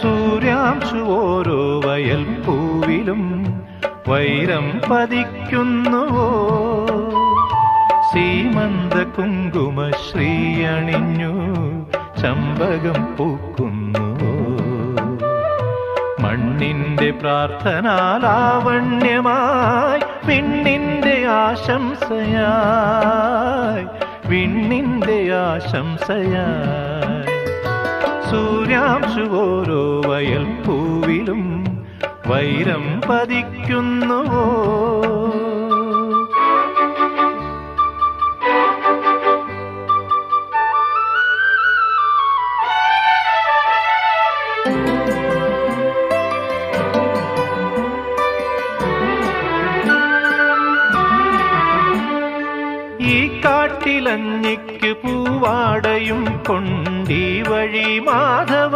സൂര്യാംശു ഓരോ വയൽ പൂവിലും വൈരം പതിക്കുന്നുവോ? സീമന്ത കുങ്കുമശ്രീ അണിഞ്ഞു ചമ്പകം പൂക്കുന്നുവോ? മണ്ണിന്റെ പ്രാർത്ഥനാലാവണ്യമായി വിണ്ണിന്റെ ആശംസയായി, വിണ്ണിന്റെ ആശംസയായി. സൂര്യാംശു ഓരോ വയൽ പൂവിലും വൈരം പതിക്കുന്നുവോ? ഈ കാട്ടിലഞ്ഞിക്ക് പൂവാടയും കൊണ്ടീ വഴി മാധവ